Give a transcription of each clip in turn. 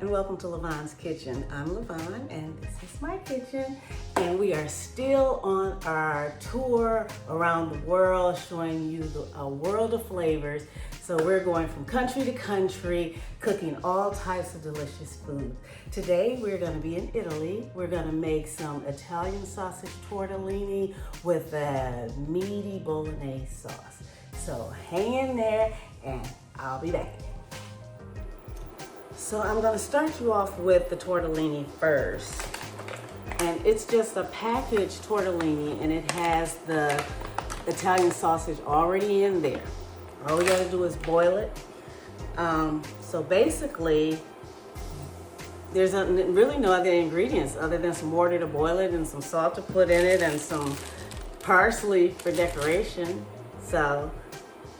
and welcome to Lavonne's Kitchen. I'm Lavonne and this is my kitchen, and we are still on our tour around the world showing you a world of flavors. So we're going from country to country, cooking all types of delicious food. Today we're going to be in Italy. We're going to make some Italian sausage tortellini with a meaty Bolognese sauce. So hang in there and I'll be back. So I'm going to start you off with the tortellini first. And it's just a packaged tortellini, and it has the Italian sausage already in there. All we got to do is boil it. So basically, there's really no other ingredients other than some water to boil it and some salt to put in it and some parsley for decoration. So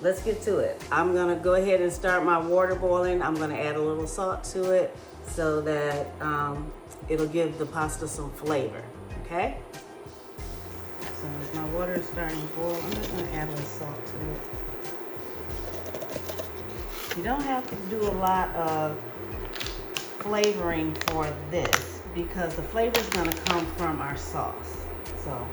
let's get to it. I'm gonna go ahead and start my water boiling. I'm gonna add a little salt to it so that it'll give the pasta some flavor, okay? So as my water is starting to boil, I'm just gonna add a little salt to it. You don't have to do a lot of flavoring for this because the flavor is gonna come from our sauce. So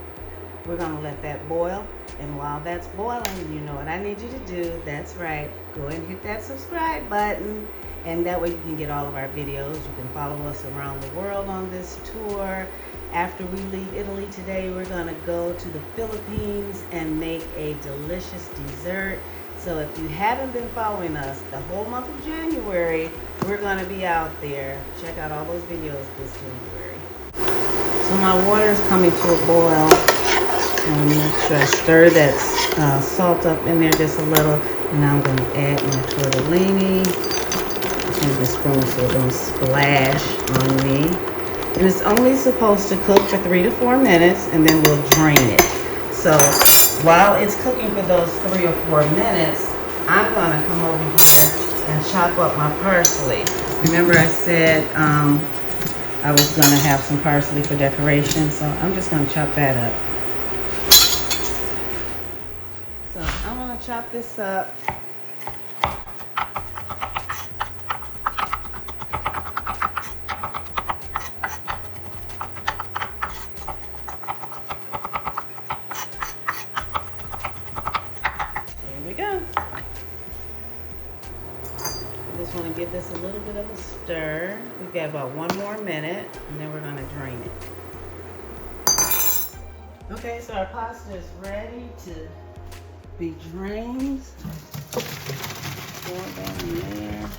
we're gonna let that boil. And while that's boiling, you know what I need you to do. That's right. Go ahead and hit that subscribe button. And that way you can get all of our videos. You can follow us around the world on this tour. After we leave Italy today, we're going to go to the Philippines and make a delicious dessert. So if you haven't been following us the whole month of January, we're going to be out there. Check out all those videos this January. So my water is coming to a boil. And make sure I stir that salt up in there just a little. And I'm going to add my tortellini. Just use the spoon so it don't splash on me. And it's only supposed to cook for 3 to 4 minutes, and then we'll drain it. So while it's cooking for those 3 or 4 minutes, I'm going to come over here and chop up my parsley. Remember I said I was going to have some parsley for decoration, so I'm just going to chop that up. So I'm going to chop this up. There we go. I just want to give this a little bit of a stir. We've got about 1 more minute, and then we're going to drain it. Okay, so our pasta is ready to be drained. Pour that in there.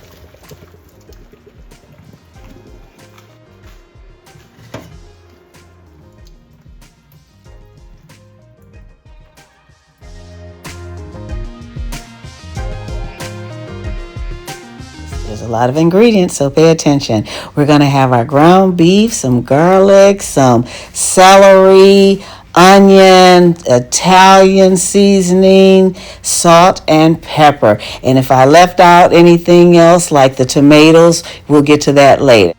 There's a lot of ingredients, so pay attention. We're going to have our ground beef, some garlic, some celery, onion, Italian seasoning, salt, and pepper. And if I left out anything else like the tomatoes, we'll get to that later.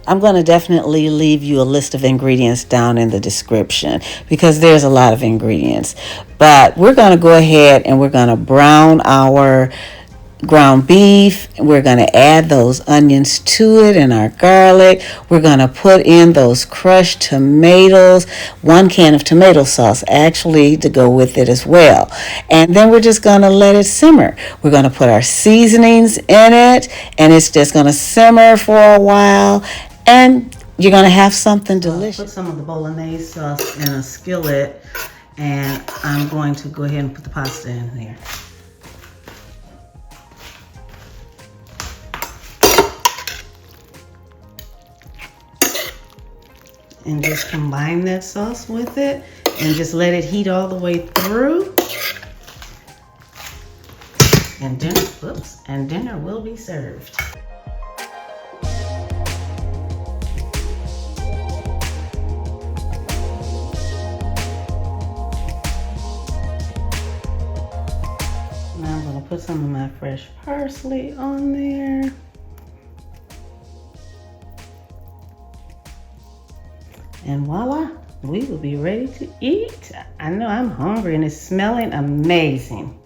I'm going to definitely leave you a list of ingredients down in the description because there's a lot of ingredients. But we're going to go ahead and we're going to brown our ground beef. We're going to add those onions to it and our garlic. We're going to put in those crushed tomatoes, 1 can of tomato sauce actually to go with it as well. And then we're just going to let it simmer. We're going to put our seasonings in it, and it's just going to simmer for a while, and you're going to have something delicious. Put some of the Bolognese sauce in a skillet, and I'm going to go ahead and put the pasta in there. And just combine that sauce with it and just let it heat all the way through. And dinner will be served. Now I'm going to put some of my fresh parsley on there. And voila, we will be ready to eat. I know I'm hungry and it's smelling amazing.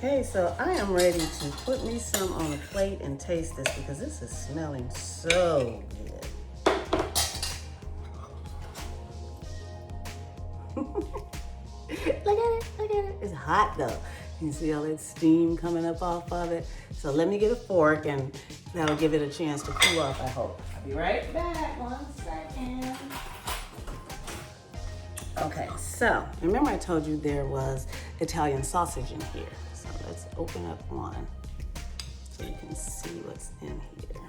Okay, so I am ready to put me some on a plate and taste this because this is smelling so good. Look at it, look at it. It's hot though. You see all that steam coming up off of it? So let me get a fork and that'll give it a chance to cool off, I hope. I'll be right back, 1 second. Okay, so remember I told you there was Italian sausage in here. So let's open up one so you can see what's in here.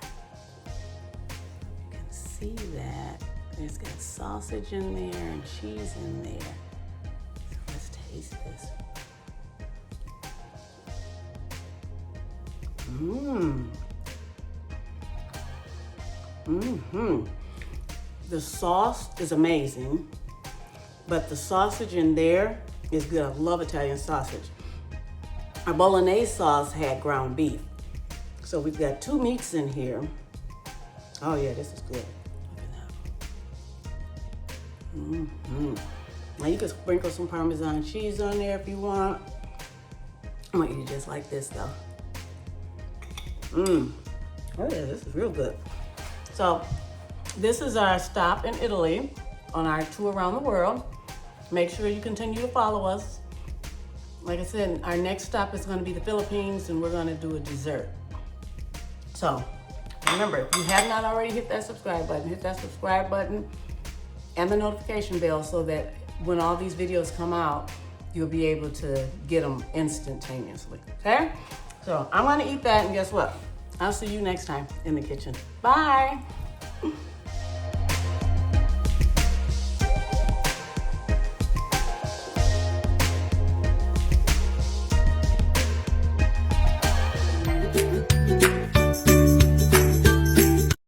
You can see that there's got sausage in there and cheese in there. So let's taste this. The sauce is amazing, but the sausage in there is good. I love Italian sausage. Our Bolognese sauce had ground beef. So we've got 2 meats in here. Oh yeah, this is good. Look at that. Now you can sprinkle some Parmesan cheese on there if you want. I'm gonna eat it just like this though. Oh yeah, this is real good. So this is our stop in Italy on our tour around the world. Make sure you continue to follow us. Like I said, our next stop is going to be the Philippines and we're going to do a dessert. So remember, if you have not already hit that subscribe button and the notification bell so that when all these videos come out, you'll be able to get them instantaneously, okay? So I'm going to eat that and guess what? I'll see you next time in the kitchen. Bye.